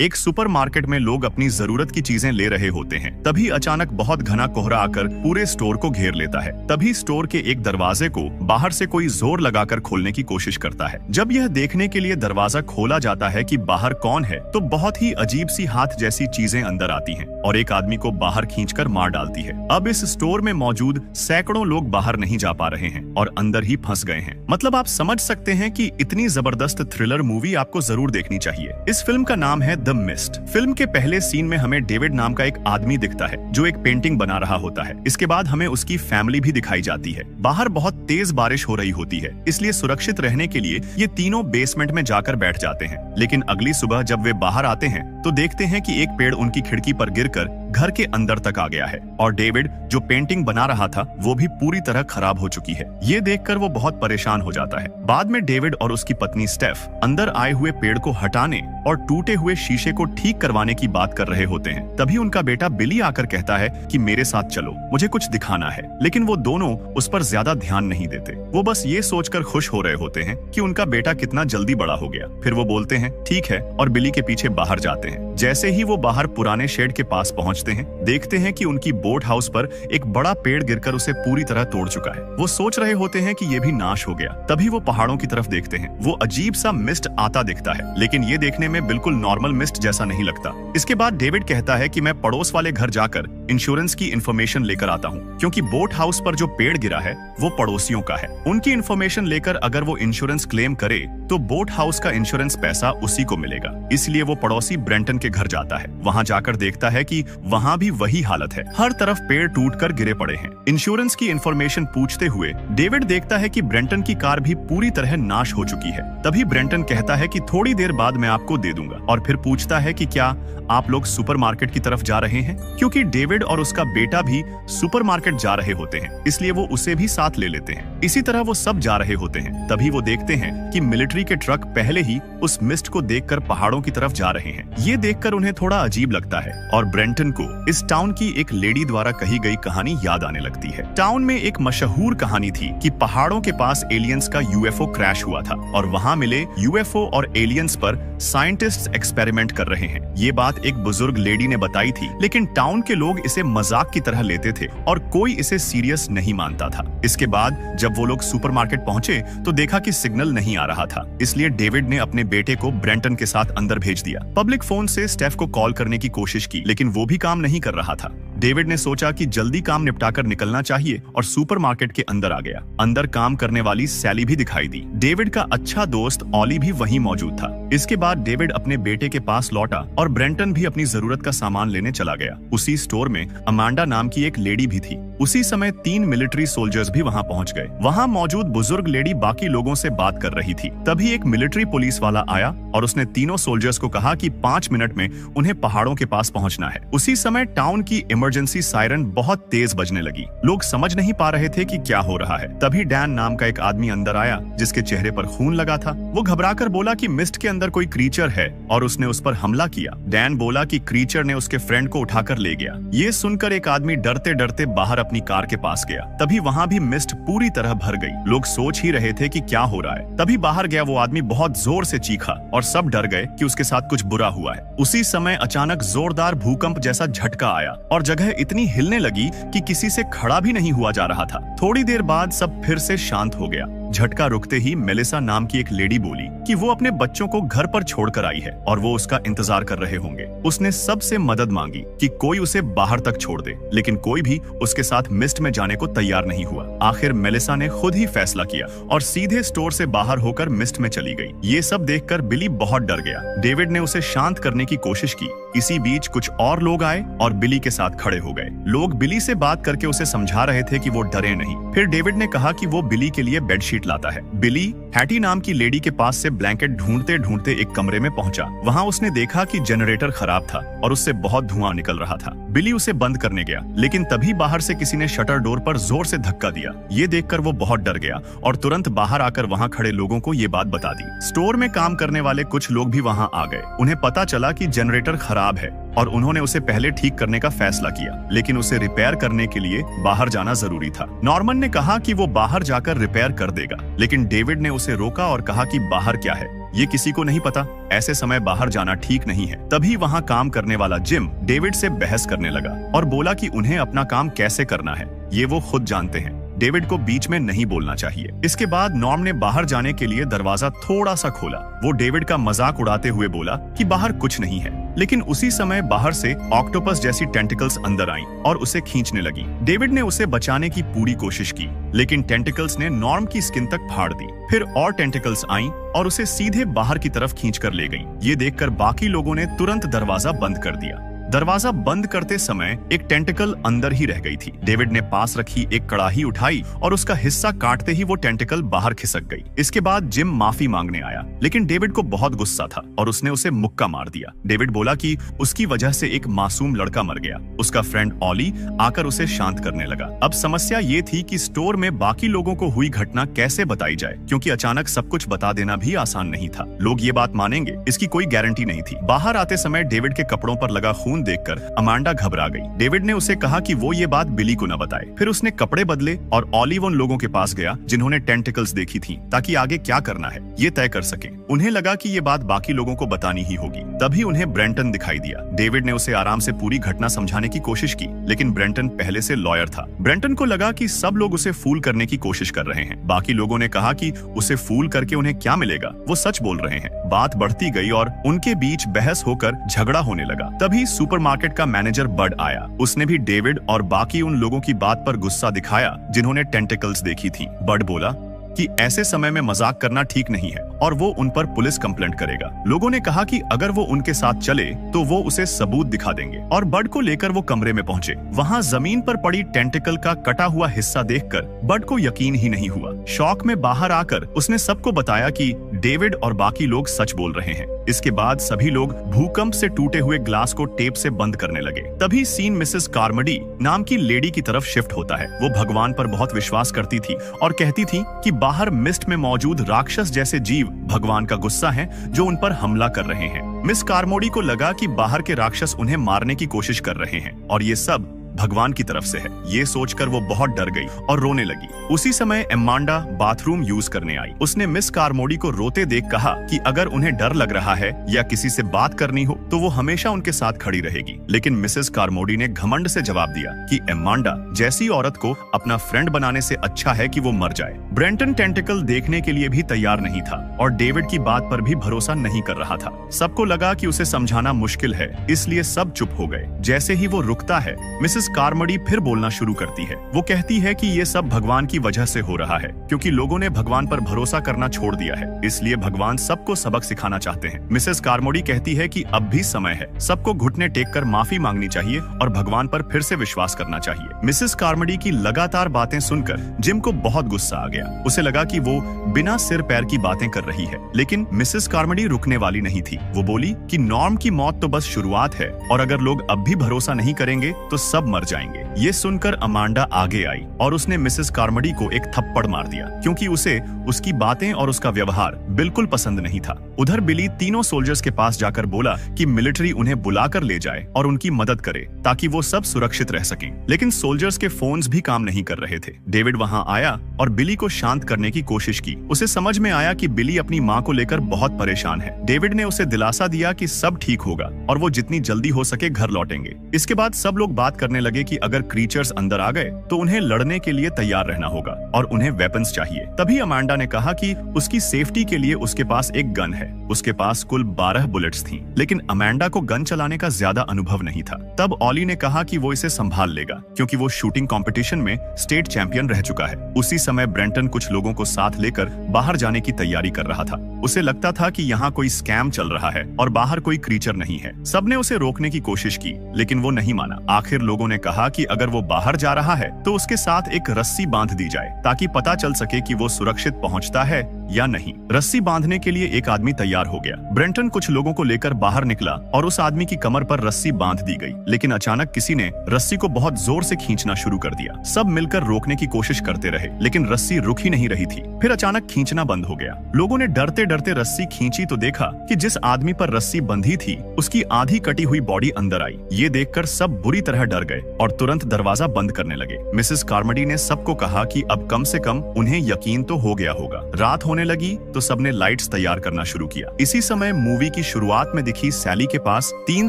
एक सुपरमार्केट में लोग अपनी जरूरत की चीजें ले रहे होते हैं। तभी अचानक बहुत घना कोहरा आकर पूरे स्टोर को घेर लेता है। तभी स्टोर के एक दरवाजे को बाहर से कोई जोर लगाकर खोलने की कोशिश करता है। जब यह देखने के लिए दरवाजा खोला जाता है कि बाहर कौन है, तो बहुत ही अजीब सी हाथ जैसी चीजें अंदर आती हैं और एक आदमी को बाहर खींचकर मार डालती है। अब इस स्टोर में मौजूद सैकड़ों लोग बाहर नहीं जा पा रहे हैं और अंदर ही फंस गए हैं। मतलब आप समझ सकते हैं कि इतनी जबरदस्त थ्रिलर मूवी आपको जरूर देखनी चाहिए। इस फिल्म का नाम है द मिस्ट। फिल्म के पहले सीन में हमें डेविड नाम का एक आदमी दिखता है जो एक पेंटिंग बना रहा होता है। इसके बाद हमें उसकी फैमिली भी दिखाई जाती है। बाहर बहुत तेज बारिश हो रही होती है, इसलिए सुरक्षित रहने के लिए ये तीनों बेसमेंट में जाकर बैठ जाते हैं। लेकिन अगली सुबह जब वे बाहर आते हैं तो देखते हैं कि एक पेड़ उनकी खिड़की पर गिरकर घर के अंदर तक आ गया है और डेविड जो पेंटिंग बना रहा था वो भी पूरी तरह खराब हो चुकी है। ये देखकर वो बहुत परेशान हो जाता है। बाद में डेविड और उसकी पत्नी स्टेफ अंदर आए हुए पेड़ को हटाने और टूटे हुए शीशे को ठीक करवाने की बात कर रहे होते हैं। तभी उनका बेटा बिली आकर कहता है कि मेरे साथ चलो, मुझे कुछ दिखाना है। लेकिन वो दोनों उस पर ज्यादा ध्यान नहीं देते। वो बस ये सोचकर खुश हो रहे होते हैं कि उनका बेटा कितना जल्दी बड़ा हो गया। फिर वो बोलते हैं ठीक है और बिली के पीछे बाहर जाते हैं। जैसे ही वो बाहर पुराने शेड के पास पहुंचते हैं, देखते हैं कि उनकी बोट हाउस पर एक बड़ा पेड़ गिरकर उसे पूरी तरह तोड़ चुका है। वो सोच रहे होते हैं कि ये भी नाश हो गया। तभी वो पहाड़ों की तरफ देखते हैं। वो अजीब सा मिस्ट आता दिखता है, लेकिन ये देखने में बिल्कुल नॉर्मल मिस्ट जैसा नहीं लगता। इसके बाद डेविड कहता है कि मैं पड़ोस वाले घर जाकर इंश्योरेंस की इन्फॉर्मेशन लेकर आता हूँ, क्योंकि बोट हाउस पर जो पेड़ गिरा है वो पड़ोसियों का है। उनकी इन्फॉर्मेशन लेकर अगर वो इंश्योरेंस क्लेम करे तो बोट हाउस का इंश्योरेंस पैसा उसी को मिलेगा। इसलिए वो पड़ोसी ब्रेंटन के घर जाता है। वहाँ जाकर देखता है कि वहाँ भी वही हालत है, हर तरफ पेड़ टूटकर गिरे पड़े हैं। इंश्योरेंस की इन्फॉर्मेशन पूछते हुए डेविड देखता है कि ब्रेंटन की कार भी पूरी तरह नाश हो चुकी है। तभी ब्रेंटन कहता है कि थोड़ी देर बाद मैं आपको दे दूंगा और फिर पूछता है कि क्या आप लोग सुपरमार्केट की तरफ जा रहे हैं, क्योंकि डेविड और उसका बेटा भी सुपरमार्केट जा रहे होते हैं, इसलिए वो उसे भी साथ ले लेते हैं। इसी तरह वो सब जा रहे होते हैं। तभी वो देखते हैं कि मिलिट्री के ट्रक पहले ही उस मिस्ट को देखकर पहाड़ों की तरफ जा रहे हैं। ये देखकर उन्हें थोड़ा अजीब लगता है और ब्रेंटन को इस टाउन की एक लेडी द्वारा कही गई कहानी याद आने लगती है। टाउन में एक मशहूर कहानी थी कि पहाड़ों के पास एलियंस का यूएफओ क्रैश हुआ था और वहाँ मिले यूएफओ और एलियंस पर साइंटिस्ट एक्सपेरिमेंट कर रहे हैं। ये बात एक बुजुर्ग लेडी ने बताई थी, लेकिन टाउन के लोग इसे मजाक की तरह लेते थे और कोई इसे सीरियस नहीं मानता था। इसके बाद जब वो लोग सुपरमार्केट पहुंचे तो देखा कि सिग्नल नहीं आ रहा था, इसलिए डेविड ने अपने बेटे को ब्रेंटन के साथ अंदर भेज दिया। पब्लिक फोन से स्टेफ को कॉल करने की कोशिश की, लेकिन वो भी काम नहीं कर रहा था। डेविड ने सोचा कि जल्दी काम निपटाकर निकलना चाहिए और सुपरमार्केट के अंदर आ गया। अंदर काम करने वाली सैली भी दिखाई दी। डेविड का अच्छा दोस्त ऑली भी वहीं मौजूद था। इसके बाद डेविड अपने बेटे के पास लौटा और ब्रेंटन भी अपनी जरूरत का सामान लेने चला गया। उसी स्टोर में अमांडा नाम की एक लेडी भी थी। उसी समय 3 मिलिट्री सोल्जर्स भी वहां पहुंच गए। वहां मौजूद बुजुर्ग लेडी बाकी लोगों से बात कर रही थी। तभी एक मिलिट्री पुलिस वाला आया और उसने तीनों सोल्जर्स को कहा कि 5 मिनट में उन्हें पहाड़ों के पास पहुंचना है। उसी समय टाउन की इमरजेंसी सायरन बहुत तेज बजने लगी। लोग समझ नहीं पा रहे थे कि क्या हो रहा है। तभी डैन नाम का एक आदमी अंदर आया जिसके चेहरे पर खून लगा था। वो घबराकर बोला कि मिस्ट के अंदर कोई क्रीचर है और उसने उस पर हमला किया। डैन बोला कि क्रीचर ने उसके फ्रेंड को उठाकर ले गया। ये सुनकर एक आदमी डरते डरते बाहर अपनी कार के पास गया। तभी वहाँ भी मिस्ट पूरी तरह भर गई। लोग सोच ही रहे थे कि क्या हो रहा है। तभी बाहर गया वो आदमी बहुत जोर से चीखा और सब डर गए कि उसके साथ कुछ बुरा हुआ है। उसी समय अचानक जोरदार भूकंप जैसा झटका आया और जगह इतनी हिलने लगी कि किसी से खड़ा भी नहीं हुआ जा रहा था। थोड़ी देर बाद सब फिर से शांत हो गया। झटका रुकते ही मेलिसा नाम की एक लेडी बोली कि वो अपने बच्चों को घर पर छोड़कर आई है और वो उसका इंतजार कर रहे होंगे। उसने सबसे मदद मांगी कि कोई उसे बाहर तक छोड़ दे, लेकिन कोई भी उसके साथ मिस्ट में जाने को तैयार नहीं हुआ। आखिर मेलिसा ने खुद ही फैसला किया और सीधे स्टोर से बाहर होकर मिस्ट में चली गई। ये सब देखकर बिली बहुत डर गया। डेविड ने उसे शांत करने की कोशिश की। इसी बीच कुछ और लोग आए और बिली के साथ खड़े हो गए। लोग बिली से बात करके उसे समझा रहे थे कि वो डरे नहीं। फिर डेविड ने कहा कि वो बिली के लिए बेडशीट लाता है। बिली हैटी नाम की लेडी के पास से ब्लैंकेट ढूंढते ढूंढते एक कमरे में पहुंचा। वहां उसने देखा कि जनरेटर खराब था और उससे बहुत धुआं निकल रहा था। बिली उसे बंद करने गया, लेकिन तभी बाहर से किसी ने शटर डोर पर जोर से धक्का दिया। ये देखकर वो बहुत डर गया और तुरंत बाहर आकर वहां खड़े लोगों को ये बात बता दी। स्टोर में काम करने वाले कुछ लोग भी वहां आ गए। उन्हें पता चला कि जनरेटर खराब है और उन्होंने उसे पहले ठीक करने का फैसला किया, लेकिन उसे रिपेयर करने के लिए बाहर जाना जरूरी था। नॉर्मन ने कहा कि वो बाहर जाकर रिपेयर कर देगा, लेकिन डेविड ने उसे रोका और कहा कि बाहर क्या है, ये किसी को नहीं पता। ऐसे समय बाहर जाना ठीक नहीं है। तभी वहाँ काम करने वाला जिम डेविड से बहस करने लगा और बोला कि उन्हें अपना काम कैसे करना है ये वो खुद जानते हैं, डेविड को बीच में नहीं बोलना चाहिए। इसके बाद नॉर्म ने बाहर जाने के लिए दरवाजा थोड़ा सा खोला। वो डेविड का मजाक उड़ाते हुए बोला कि बाहर कुछ नहीं है, लेकिन उसी समय बाहर से ऑक्टोपस जैसी टेंटिकल्स अंदर आईं और उसे खींचने लगी। डेविड ने उसे बचाने की पूरी कोशिश की, लेकिन टेंटिकल्स ने नॉर्म की स्किन तक फाड़ दी। फिर और टेंटिकल्स आईं और उसे सीधे बाहर की तरफ खींचकर ले गईं। ये देखकर बाकी लोगों ने तुरंत दरवाजा बंद कर दिया। दरवाजा बंद करते समय एक टेंटिकल अंदर ही रह गई थी। डेविड ने पास रखी एक कड़ाही उठाई और उसका हिस्सा काटते ही वो टेंटिकल बाहर खिसक गई। इसके बाद जिम माफी मांगने आया, लेकिन डेविड को बहुत गुस्सा था और उसने उसे मुक्का मार दिया। डेविड बोला कि उसकी वजह से एक मासूम लड़का मर गया। उसका फ्रेंड ऑली आकर उसे शांत करने लगा। अब समस्या ये थी कि स्टोर में बाकी लोगों को हुई घटना कैसे बताई जाए, क्योंकि अचानक सब कुछ बता देना भी आसान नहीं था। लोग ये बात मानेंगे इसकी कोई गारंटी नहीं थी। बाहर आते समय डेविड के कपड़ों पर लगा खून देखकर अमांडा घबरा गई। डेविड ने उसे कहा कि वो ये बात बिली को न बताए। फिर उसने कपड़े बदले और ऑलिव उन लोगों के पास गया जिन्होंने टेंटिकल्स देखी थी, ताकि आगे क्या करना है ये तय कर सके। उन्हें लगा कि ये बात बाकी लोगों को बतानी ही होगी। तभी उन्हें ब्रेंटन दिखाई दिया। डेविड ने उसे आराम से पूरी घटना समझाने की कोशिश की, लेकिन ब्रेंटन पहले से लॉयर था। ब्रेंटन को लगा कि सब लोग उसे फूल करने की कोशिश कर रहे हैं। बाकी लोगों ने कहा कि उसे फूल करके उन्हें क्या मिलेगा, वो सच बोल रहे हैं। बात बढ़ती गई और उनके बीच बहस होकर झगड़ा होने लगा। तभी सुपरमार्केट का मैनेजर बड आया। उसने भी डेविड और बाकी उन लोगों की बात पर गुस्सा दिखाया जिन्होंने टेंटिकल्स देखी थी। बड बोला कि ऐसे समय में मजाक करना ठीक नहीं है और वो उन पर पुलिस कंप्लेंट करेगा। लोगों ने कहा कि अगर वो उनके साथ चले तो वो उसे सबूत दिखा देंगे और बड को लेकर वो कमरे में पहुंचे। वहां जमीन पर पड़ी टेंटिकल का कटा हुआ हिस्सा देखकर बड को यकीन ही नहीं हुआ। शॉक में बाहर आकर उसने सबको बताया कि डेविड और बाकी लोग सच बोल रहे हैं। इसके बाद सभी लोग भूकंप से टूटे हुए ग्लास को टेप से बंद करने लगे। तभी सीन मिसेस कार्मडी नाम की लेडी की तरफ शिफ्ट होता है। वो भगवान पर बहुत विश्वास करती थी और कहती थी कि बाहर मिस्ट में मौजूद राक्षस जैसे जीव भगवान का गुस्सा हैं जो उन पर हमला कर रहे हैं। मिस कार्मोडी को लगा कि बाहर के राक्षस उन्हें मारने की कोशिश कर रहे हैं और ये सब भगवान की तरफ से है। ये सोचकर वो बहुत डर गई और रोने लगी। उसी समय अमांडा बाथरूम यूज करने आई। उसने मिस कार्मोडी को रोते देख कहा कि अगर उन्हें डर लग रहा है या किसी से बात करनी हो तो वो हमेशा उनके साथ खड़ी रहेगी। लेकिन मिसेस कार्मोडी ने घमंड से जवाब दिया कि अमांडा जैसी औरत को अपना फ्रेंड बनाने से अच्छा है कि वो मर जाए। ब्रेंटन टेंटिकल देखने के लिए भी तैयार नहीं था और डेविड की बात पर भी भरोसा नहीं कर रहा था। सबको लगा कि उसे समझाना मुश्किल है, इसलिए सब चुप हो गए। जैसे ही वो रुकता है, मिसेस कार्मडी फिर बोलना शुरू करती है। वो कहती है कि ये सब भगवान की वजह से हो रहा है, क्योंकि लोगों ने भगवान पर भरोसा करना छोड़ दिया है, इसलिए भगवान सबको सबक सिखाना चाहते हैं। मिसेस कार्मोडी कहती है कि अब भी समय है, सबको घुटने टेककर माफी मांगनी चाहिए और भगवान पर फिर से विश्वास करना चाहिए। मिसेस कार्मोडी की लगातार बातें सुनकर जिम को बहुत गुस्सा आ गया। उसे लगा कि वो बिना सिर पैर की बातें कर रही है, लेकिन मिसेस कार्मोडी रुकने वाली नहीं थी। वो बोली कि नॉर्म की मौत तो बस शुरुआत है और अगर लोग अब भी भरोसा नहीं करेंगे तो सब मर जाएंगे। ये सुनकर अमांडा आगे आई और उसने मिसेस कार्मोडी को एक थप्पड़ मार दिया, क्योंकि उसे उसकी बातें और उसका व्यवहार बिल्कुल पसंद नहीं था। उधर बिली तीनों सोल्जर्स के पास जाकर बोला कि मिलिट्री उन्हें बुलाकर ले जाए और उनकी मदद करे ताकि वो सब सुरक्षित रह सकें। लेकिन सोल्जर्स के फोन्स भी काम नहीं कर रहे थे। डेविड वहां आया और बिली को शांत करने की कोशिश की। उसे समझ में आया कि बिली अपनी माँ को लेकर बहुत परेशान है। डेविड ने उसे दिलासा दिया कि सब ठीक होगा और वो जितनी जल्दी हो सके घर लौटेंगे। इसके बाद सब लोग बात करने लगे कि अगर क्रीचर्स अंदर आ गए तो उन्हें लड़ने के लिए तैयार रहना होगा और उन्हें वेपन्स चाहिए। तभी अमांडा ने कहा कि उसकी सेफ्टी के लिए उसके पास एक गन है। उसके पास कुल 12 बुलेट्स थीं, लेकिन अमांडा को गन चलाने का ज्यादा अनुभव नहीं था। तब ऑली ने कहा कि वो इसे संभाल लेगा, क्योंकि वो शूटिंग कंपटीशन में स्टेट चैंपियन रह चुका है। उसी समय ब्रेंटन कुछ लोगों को साथ लेकर बाहर जाने की तैयारी कर रहा था। उसे लगता था कि यहाँ कोई स्कैम चल रहा है और बाहर कोई क्रीचर नहीं है। सबने उसे रोकने की कोशिश की, लेकिन वो नहीं माना। आखिर लोगों ने कहा कि अगर वो बाहर जा रहा है तो उसके साथ एक रस्सी बांध दी जाए ताकि पता चल सके कि वो सुरक्षित पहुंचता है या नहीं। रस्सी बांधने के लिए एक आदमी तैयार हो गया। ब्रेंटन कुछ लोगों को लेकर बाहर निकला और उस आदमी की कमर पर रस्सी बांध दी गई, लेकिन अचानक किसी ने रस्सी को बहुत जोर से खींचना शुरू कर दिया। सब मिलकर रोकने की कोशिश करते रहे, लेकिन रस्सी रुक ही नहीं रही थी। फिर अचानक खींचना बंद हो गया। लोगों ने डरते डरते रस्सी खींची तो देखा कि जिस आदमी पर रस्सी बंधी थी उसकी आधी कटी हुई बॉडी अंदर आई। ये देखकर सब बुरी तरह डर गए और तुरंत दरवाजा बंद करने लगे। मिसेस कार्मोडी ने सबको कहा कि अब कम से कम उन्हें यकीन तो हो गया होगा। रात होने होने लगी तो सबने लाइट्स तैयार करना शुरू किया। इसी समय मूवी की शुरुआत में दिखी सैली के पास 3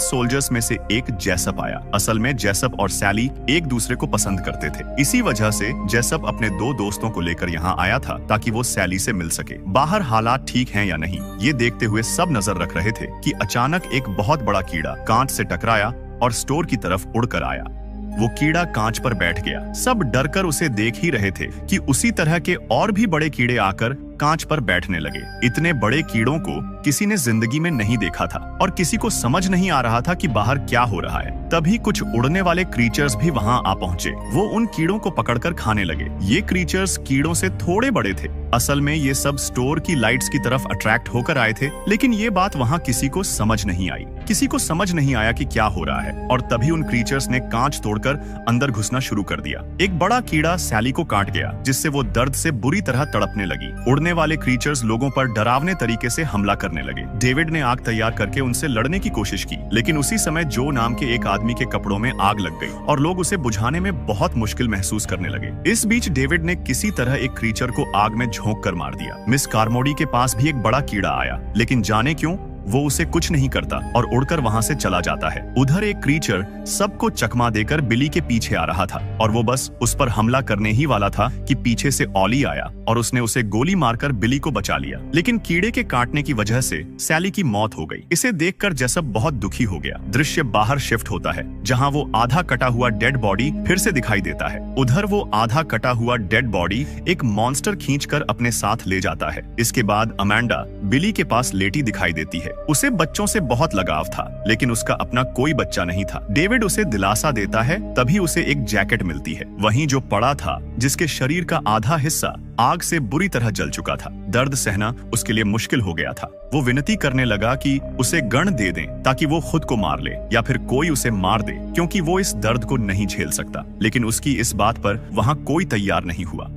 सोल्जर्स में से एक जेसप आया। असल में जेसप और सैली एक दूसरे को पसंद करते थे। इसी वजह से जेसप अपने 2 दोस्तों को लेकर यहाँ आया था ताकि वो सैली से मिल सके। बाहर हालात ठीक हैं या नहीं, ये देखते हुए सब नजर रख रहे थे कि अचानक एक बहुत बड़ा कीड़ा कांच से टकराया और स्टोर की तरफ उड़कर आया। वो कीड़ा कांच पर बैठ गया। सब डरकर उसे देख ही रहे थे कि उसी तरह के और भी बड़े कीड़े आकर कांच पर बैठने लगे। इतने बड़े कीड़ों को किसी ने जिंदगी में नहीं देखा था और किसी को समझ नहीं आ रहा था कि बाहर क्या हो रहा है। तभी कुछ उड़ने वाले क्रीचर्स भी वहां आ पहुंचे। वो उन कीड़ों को पकड़कर खाने लगे। ये क्रीचर्स कीड़ों से थोड़े बड़े थे। असल में ये सब स्टोर की लाइट्स की तरफ अट्रैक्ट होकर आए थे, लेकिन ये बात वहां किसी को समझ नहीं आई। किसी को समझ नहीं आया कि क्या हो रहा है और तभी उन क्रीचर्स ने कांच तोड़कर अंदर घुसना शुरू कर दिया। एक बड़ा कीड़ा सैली को काट गया, जिससे वो दर्द से बुरी तरह तड़पने लगी। उड़ने वाले क्रीचर्स लोगों पर डरावने तरीके से हमला करने लगे। डेविड ने आग तैयार करके उनसे लड़ने की कोशिश की, लेकिन उसी समय जो नाम के एक आदमी के कपड़ों में आग लग गई और लोग उसे बुझाने में बहुत मुश्किल महसूस करने लगे। इस बीच डेविड ने किसी तरह एक क्रीचर को आग में झोंक कर मार दिया। मिस कार्मोडी के पास भी एक बड़ा कीड़ा आया, लेकिन जाने क्यों वो उसे कुछ नहीं करता और उड़कर वहां से चला जाता है। उधर एक क्रीचर सबको चकमा देकर बिली के पीछे आ रहा था और वो बस उस पर हमला करने ही वाला था कि पीछे से ऑली आया और उसने उसे गोली मारकर बिली को बचा लिया। लेकिन कीड़े के काटने की वजह से सैली की मौत हो गई। इसे देखकर जेसप बहुत दुखी हो गया। दृश्य बाहर शिफ्ट होता है, जहाँ वो आधा कटा हुआ डेड बॉडी फिर से दिखाई देता है। उधर वो आधा कटा हुआ डेड बॉडी एक मॉन्स्टर खींचकर अपने साथ ले जाता है। इसके बाद अमांडा बिली के पास लेटी दिखाई देती है। उसे बच्चों से बहुत लगाव था, लेकिन उसका अपना कोई बच्चा नहीं था। डेविड उसे दिलासा देता है, तभी उसे एक जैकेट मिलती है। वहीं जो पड़ा था, जिसके शरीर का आधा हिस्सा आग से बुरी तरह जल चुका था। दर्द सहना उसके लिए मुश्किल हो गया था। वो विनती करने लगा कि उसे गन दे दें ताकि वो खुद को मार ले या फिर कोई उसे मार दे, क्योंकि वो इस दर्द को नहीं झेल सकता। लेकिन उसकी इस बात पर वहां कोई तैयार नहीं हुआ।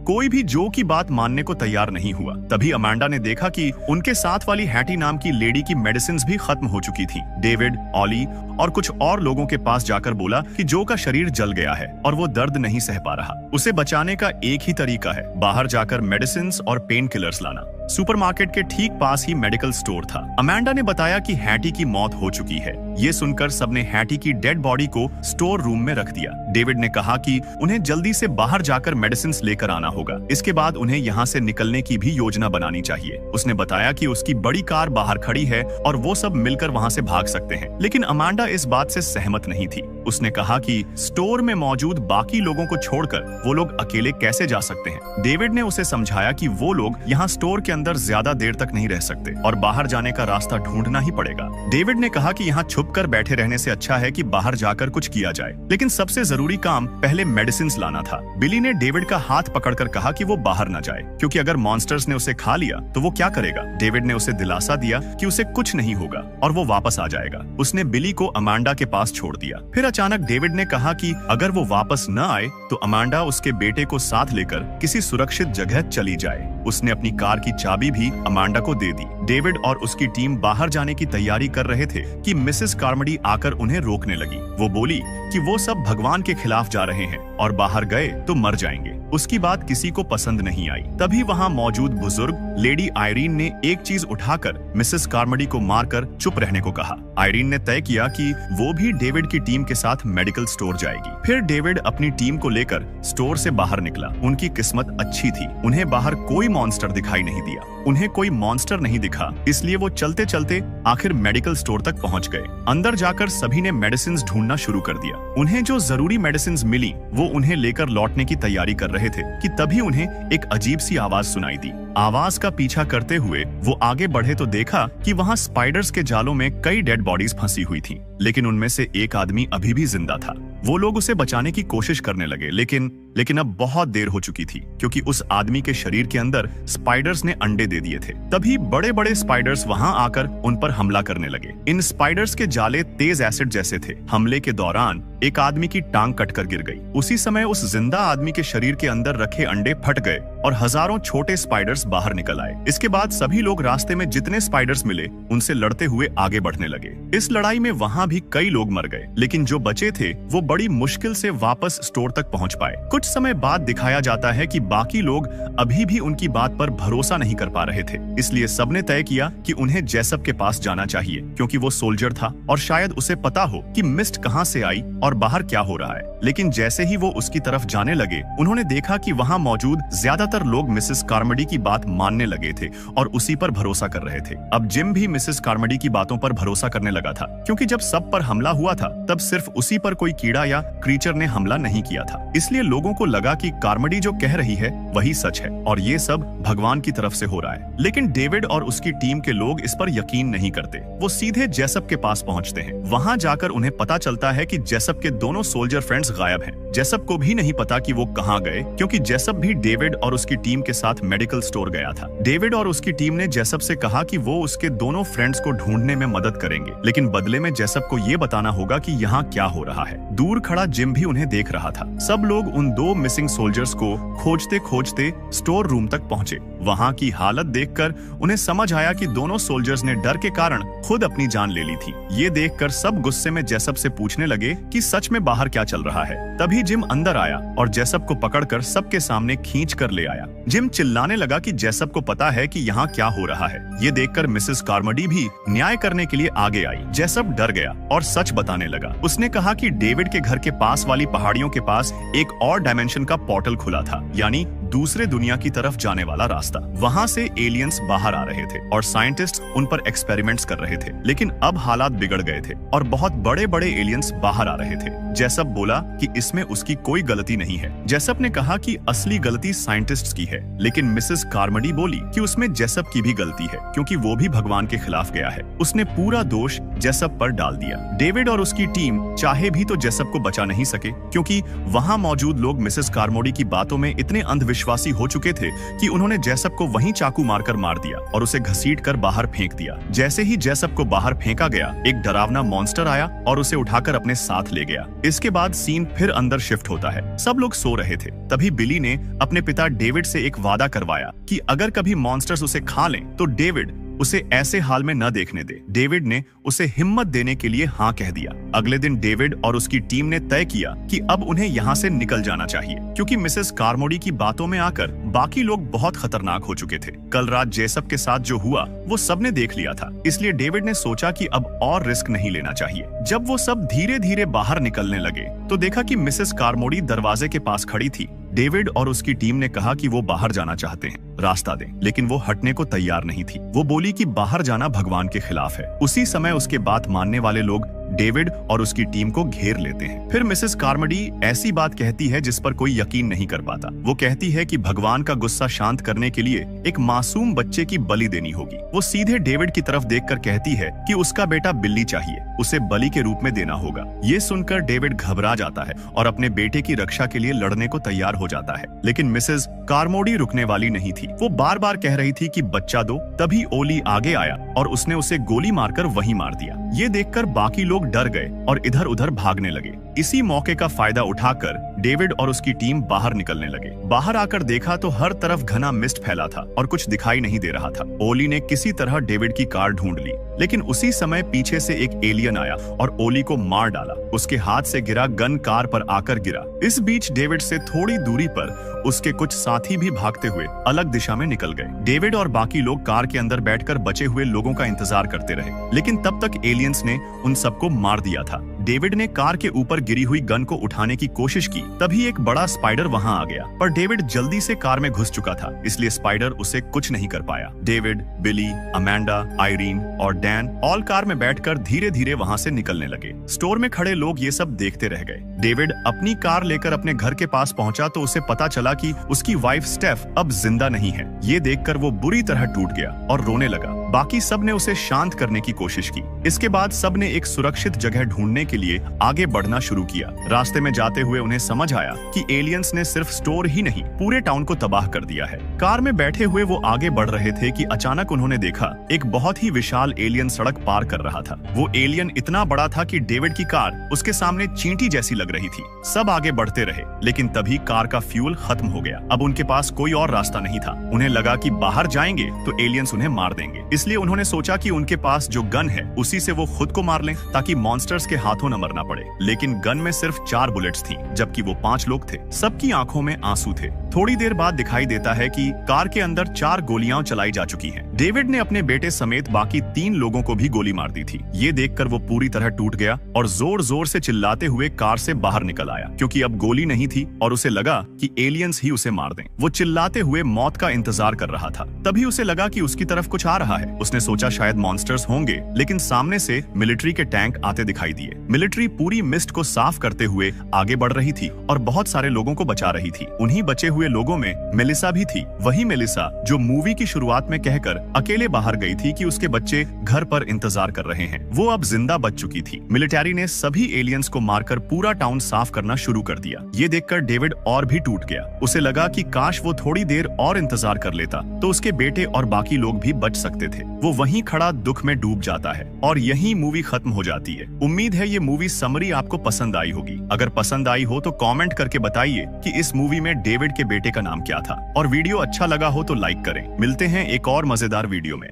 कोई भी जो की बात मानने को तैयार नहीं हुआ। तभी अमांडा ने देखा कि उनके साथ वाली हैटी नाम की लेडी की मेडिसिन्स भी खत्म हो चुकी थी। डेविड, ऑली और कुछ और लोगों के पास जाकर बोला कि जो का शरीर जल गया है और वो दर्द नहीं सह पा रहा। उसे बचाने का एक ही तरीका है, बाहर जाकर मेडिसिन्स और पेन किलर्स लाना। सुपरमार्केट के ठीक पास ही मेडिकल स्टोर था। अमांडा ने बताया कि हैटी की मौत हो चुकी है। ये सुनकर सबने हैटी की डेड बॉडी को स्टोर रूम में रख दिया। डेविड ने कहा कि उन्हें जल्दी से बाहर जाकर मेडिसिन्स लेकर आना होगा। इसके बाद उन्हें यहाँ से निकलने की भी योजना बनानी चाहिए। उसने बताया कि उसकी बड़ी कार बाहर खड़ी है और वो सब मिलकर वहाँ से भाग सकते हैं। लेकिन अमांडा इस बात से सहमत नहीं थी। उसने कहा कि स्टोर में मौजूद बाकी लोगों को छोड़कर वो लोग अकेले कैसे जा सकते हैं। डेविड ने उसे समझाया कि वो लोग यहाँ स्टोर के अंदर ज्यादा देर तक नहीं रह सकते और बाहर जाने का रास्ता ढूंढना ही पड़ेगा। डेविड ने कहा कि यहाँ छुपकर बैठे रहने से अच्छा है कि बाहर जाकर कुछ किया जाए, लेकिन सबसे जरूरी काम पहले मेडिसिन्स लाना था। बिली ने डेविड का हाथ पकड़कर कहा कि वो बाहर न जाए, क्योंकि अगर मॉन्स्टर्स ने उसे खा लिया तो वो क्या करेगा। डेविड ने उसे दिलासा दिया कि उसे कुछ नहीं होगा और वो वापस आ जाएगा। उसने बिली को अमांडा के पास छोड़ दिया। फिर अचानक डेविड ने कहा कि अगर वो वापस न आए तो अमांडा उसके बेटे को साथ लेकर किसी सुरक्षित जगह चली जाए। उसने अपनी कार की चाबी भी अमांडा को दे दी। डेविड और उसकी टीम बाहर जाने की तैयारी कर रहे थे कि मिसेस कार्मोडी आकर उन्हें रोकने लगी। वो बोली कि वो सब भगवान के खिलाफ जा रहे हैं और बाहर गए तो मर जाएंगे। उसकी बात किसी को पसंद नहीं आई। तभी वहाँ मौजूद बुजुर्ग लेडी आयरीन ने एक चीज उठाकर मिसेस कार्मोडी को मारकर चुप रहने को कहा। आयरीन ने तय किया कि वो भी डेविड की टीम के साथ मेडिकल स्टोर जाएगी। फिर डेविड अपनी टीम को लेकर स्टोर से बाहर निकला। उनकी किस्मत अच्छी थी, उन्हें बाहर कोई मॉन्स्टर दिखाई नहीं दिया। उन्हें कोई मॉन्स्टर नहीं दिखा, इसलिए वो चलते चलते आखिर मेडिकल स्टोर तक पहुंच गए। अंदर जाकर सभी ने मेडिसिन्स ढूंढना शुरू कर दिया। उन्हें जो जरूरी मेडिसिन्स मिली वो उन्हें लेकर लौटने की तैयारी कर रहे थे कि तभी उन्हें एक अजीब सी आवाज सुनाई दी। आवाज का पीछा करते हुए वो आगे बढ़े तो देखा कि वहाँ स्पाइडर्स के जालों में कई डेड बॉडीज फंसी हुई थी, लेकिन उनमें से एक आदमी अभी भी जिंदा था। वो लोग उसे बचाने की कोशिश करने लगे, लेकिन अब बहुत देर हो चुकी थी, क्योंकि उस आदमी के शरीर के अंदर स्पाइडर्स ने अंडे दे दिए थे। तभी बड़े बड़े स्पाइडर्स वहां आकर उन पर हमला करने लगे। इन स्पाइडर्स के जाले तेज एसिड जैसे थे। हमले के दौरान एक आदमी की टांग कटकर गिर गई। उसी समय उस जिंदा आदमी के शरीर के अंदर रखे अंडे फट गए और हजारों छोटे स्पाइडर्स बाहर निकल आए। इसके बाद सभी लोग रास्ते में जितने स्पाइडर्स मिले उनसे लड़ते हुए आगे बढ़ने लगे। इस लड़ाई में वहां भी कई लोग मर गए, लेकिन जो बचे थे वो बड़ी मुश्किल से वापस स्टोर तक पहुंच पाए। कुछ कुछ समय बाद दिखाया जाता है कि बाकी लोग अभी भी उनकी बात पर भरोसा नहीं कर पा रहे थे, इसलिए सबने तय किया कि उन्हें जेसप के पास जाना चाहिए, क्योंकि वो सोल्जर था और शायद उसे पता हो कि मिस्ट कहां से आई और बाहर क्या हो रहा है। लेकिन जैसे ही वो उसकी तरफ जाने लगे, उन्होंने देखा कि वहां मौजूद ज्यादातर लोग मिसेस कार्मोडी की बात मानने लगे थे और उसी पर भरोसा कर रहे थे। अब जिम भी मिसेस कार्मोडी की बातों पर भरोसा करने लगा था, क्योंकि जब सब पर हमला हुआ था तब सिर्फ उसी पर कोई कीड़ा या क्रीचर ने हमला नहीं किया था। इसलिए लोगों को लगा कि कार्मोडी जो कह रही है वही सच है और ये सब भगवान की तरफ से हो रहा है। लेकिन डेविड और उसकी टीम के लोग इस पर यकीन नहीं करते। वो सीधे जेसप के पास पहुंचते हैं। वहां जाकर उन्हें पता चलता है कि जेसप के दोनों सोल्जर फ्रेंड्स गायब हैं। जेसप को भी नहीं पता कि वो कहां गए, क्योंकि जेसप भी डेविड और उसकी टीम के साथ मेडिकल स्टोर गया था। डेविड और उसकी टीम ने जेसप से कहा कि वो उसके दोनों फ्रेंड्स को ढूंढने में मदद करेंगे, लेकिन बदले में जेसप को ये बताना होगा कि यहाँ क्या हो रहा है। दूर खड़ा जिम भी उन्हें देख रहा था। सब लोग उन दो मिसिंग सोल्जर्स को खोजते खोजते स्टोर रूम तक पहुंचे। वहां की हालत देखकर उन्हें समझ आया कि दोनों सोल्जर्स ने डर के कारण खुद अपनी जान ले ली थी। ये देखकर सब गुस्से में जेसप से पूछने लगे कि सच में बाहर क्या चल रहा है। तभी जिम अंदर आया और जेसप को पकड़कर सबके सामने खींच कर ले आया। जिम चिल्लाने लगा कि जेसप को पता है कि यहाँ क्या हो रहा है। ये देखकर मिसेस कार्मोडी भी न्याय करने के लिए आगे आई। जेसप डर गया और सच बताने लगा। उसने कहा कि डेविड के घर के पास वाली पहाड़ियों के पास एक और डायमेंशन का पोर्टल खुला था, यानी दूसरे दुनिया की तरफ जाने वाला रास्ता। वहां से एलियंस बाहर आ रहे थे और साइंटिस्ट उन पर एक्सपेरिमेंट्स कर रहे थे। लेकिन अब हालात बिगड़ गए थे और बहुत बड़े बड़े एलियंस बाहर आ रहे थे। जेसप बोला कि इसमें उसकी कोई गलती नहीं है। जेसप ने कहा कि असली गलती साइंटिस्ट्स की है, लेकिन मिसेस कार्मोडी बोली कि उसमें जेसप की भी गलती है, क्योंकि वो भी भगवान के खिलाफ गया है। उसने पूरा दोष जेसप पर डाल दिया। डेविड और उसकी टीम चाहे भी तो जेसप को बचा नहीं सके, क्योंकि वहां मौजूद लोग मिसेस कार्मोडी की बातों में इतने अंधविश्वासी हो चुके थे कि उन्होंने जेसप को वहीं चाकू मारकर मार दिया और उसे घसीटकर बाहर फेंक दिया। जैसे ही जेसप को बाहर फेंका गया, एक डरावना मॉन्स्टर आया और उसे उठाकर अपने साथ ले गया। इसके बाद सीन फिर अंदर शिफ्ट होता है। सब लोग सो रहे थे। तभी बिली ने अपने पिता डेविड से एक वादा करवाया कि अगर कभी मॉन्स्टर्स उसे खा लें तो डेविड उसे ऐसे हाल में न देखने दे। डेविड ने उसे हिम्मत देने के लिए हाँ कह दिया। अगले दिन डेविड और उसकी टीम ने तय किया कि अब उन्हें यहाँ से निकल जाना चाहिए, क्योंकि मिसेस कार्मोडी की बातों में आकर बाकी लोग बहुत खतरनाक हो चुके थे। कल रात जेसप के साथ जो हुआ वो सबने देख लिया था, इसलिए डेविड ने सोचा कि अब और रिस्क नहीं लेना चाहिए। जब वो सब धीरे धीरे बाहर निकलने लगे तो देखा कि मिसेस कार्मोडी दरवाजे के पास खड़ी थी। डेविड और उसकी टीम ने कहा कि वो बाहर जाना चाहते हैं, रास्ता दें, लेकिन वो हटने को तैयार नहीं थी। वो बोली कि बाहर जाना भगवान के खिलाफ है। उसी समय उसके बात मानने वाले लोग डेविड और उसकी टीम को घेर लेते हैं। फिर मिसेस कार्मोडी ऐसी बात कहती है जिस पर कोई यकीन नहीं कर पाता। वो कहती है कि भगवान का गुस्सा शांत करने के लिए एक मासूम बच्चे की बलि देनी होगी। वो सीधे डेविड की तरफ देखकर कहती है कि उसका बेटा बिल्ली चाहिए, उसे बलि के रूप में देना होगा। ये सुनकर डेविड घबरा जाता है और अपने बेटे की रक्षा के लिए लड़ने को तैयार हो जाता है। लेकिन मिसेस कार्मोडी रुकने वाली नहीं थी। वो बार बार कह रही थी कि बच्चा दो। तभी ओली आगे आया और उसने उसे गोली मारकर वहीं मार दिया। ये देखकर बाकी लोग डर गए और इधर उधर भागने लगे। इसी मौके का फायदा उठाकर डेविड और उसकी टीम बाहर निकलने लगे। बाहर आकर देखा तो हर तरफ घना मिस्ट फैला था और कुछ दिखाई नहीं दे रहा था। ओली ने किसी तरह डेविड की कार ढूंढ ली, लेकिन उसी समय पीछे से एक एलियन आया और ओली को मार डाला। उसके हाथ से गिरा गन कार पर आकर गिरा। इस बीच डेविड से थोड़ी दूरी पर उसके कुछ साथी भी भागते हुए अलग दिशा में निकल गए। डेविड और बाकी लोग कार के अंदर बैठकर बचे हुए लोगों का इंतजार करते रहे, लेकिन तब तक एलियंस ने उन सबको मार दिया था। डेविड ने कार के ऊपर गिरी हुई गन को उठाने की कोशिश की। तभी एक बड़ा स्पाइडर वहां आ गया, पर डेविड जल्दी से कार में घुस चुका था, इसलिए स्पाइडर उसे कुछ नहीं कर पाया। डेविड, बिली, अमेंडा, आयरीन और डैन ऑल कार में बैठकर धीरे धीरे वहां से निकलने लगे। स्टोर में खड़े लोग ये सब देखते रह गए। डेविड अपनी कार लेकर अपने घर के पास पहुंचा तो उसे पता चला कि उसकी वाइफ स्टेफ अब जिंदा नहीं है। ये देखकर वो बुरी तरह टूट गया और रोने लगा। बाकी सब ने उसे शांत करने की कोशिश की। इसके बाद सब ने एक सुरक्षित जगह ढूंढने के लिए आगे बढ़ना शुरू किया। रास्ते में जाते हुए उन्हें समझ आया कि एलियंस ने सिर्फ स्टोर ही नहीं, पूरे टाउन को तबाह कर दिया है। कार में बैठे हुए वो आगे बढ़ रहे थे कि अचानक उन्होंने देखा एक बहुत ही विशाल एलियन सड़क पार कर रहा था। वो एलियन इतना बड़ा था कि डेविड की कार उसके सामने चींटी जैसी लग रही थी। सब आगे बढ़ते रहे, लेकिन तभी कार का फ्यूल खत्म हो गया। अब उनके पास कोई और रास्ता नहीं था। उन्हें लगा कि बाहर जाएंगे तो एलियंस उन्हें मार देंगे। इसलिए उन्होंने सोचा कि उनके पास जो गन है उसी से वो खुद को मार लें ताकि मॉन्स्टर्स के हाथों न मरना पड़े। लेकिन गन में सिर्फ 4 बुलेट्स थी, जबकि वो 5 लोग थे। सबकी आंखों में आंसू थे। थोड़ी देर बाद दिखाई देता है कि कार के अंदर 4 गोलियां चलाई जा चुकी हैं। डेविड ने अपने बेटे समेत बाकी 3 लोगों को भी गोली मार दी थी। ये देखकर वो पूरी तरह टूट गया और जोर जोर से चिल्लाते हुए कार से बाहर निकल आया, क्योंकि अब गोली नहीं थी और उसे लगा कि एलियंस ही उसे मार दें। वो चिल्लाते हुए मौत का इंतजार कर रहा था। तभी उसे लगा कि उसकी तरफ कुछ आ रहा है। उसने सोचा शायद मॉन्स्टर्स होंगे, लेकिन सामने से मिलिट्री के टैंक आते दिखाई दिए। मिलिट्री पूरी मिस्ट को साफ करते हुए आगे बढ़ रही थी और बहुत सारे लोगों को बचा रही थी। उन्हीं बचे हुए लोगों में मेलिसा भी थी, वही मेलिसा जो मूवी की शुरुआत में कहकर अकेले बाहर गई थी कि उसके बच्चे घर पर इंतजार कर रहे हैं। वो अब जिंदा बच चुकी थी। मिलिट्री ने सभी एलियंस को मारकर पूरा टाउन साफ करना शुरू कर दिया। ये देखकर डेविड और भी टूट गया। उसे लगा कि काश वो थोड़ी देर और इंतजार कर लेता तो उसके बेटे और बाकी लोग भी बच सकते थे। वो वहीं खड़ा दुख में डूब जाता है और यहीं मूवी खत्म हो जाती है। उम्मीद है ये मूवी समरी आपको पसंद आई होगी। अगर पसंद आई हो तो कमेंट करके बताइए कि इस मूवी में डेविड के बेटे का नाम क्या था, और वीडियो अच्छा लगा हो तो लाइक करें। मिलते हैं एक और मजेदार वीडियो में।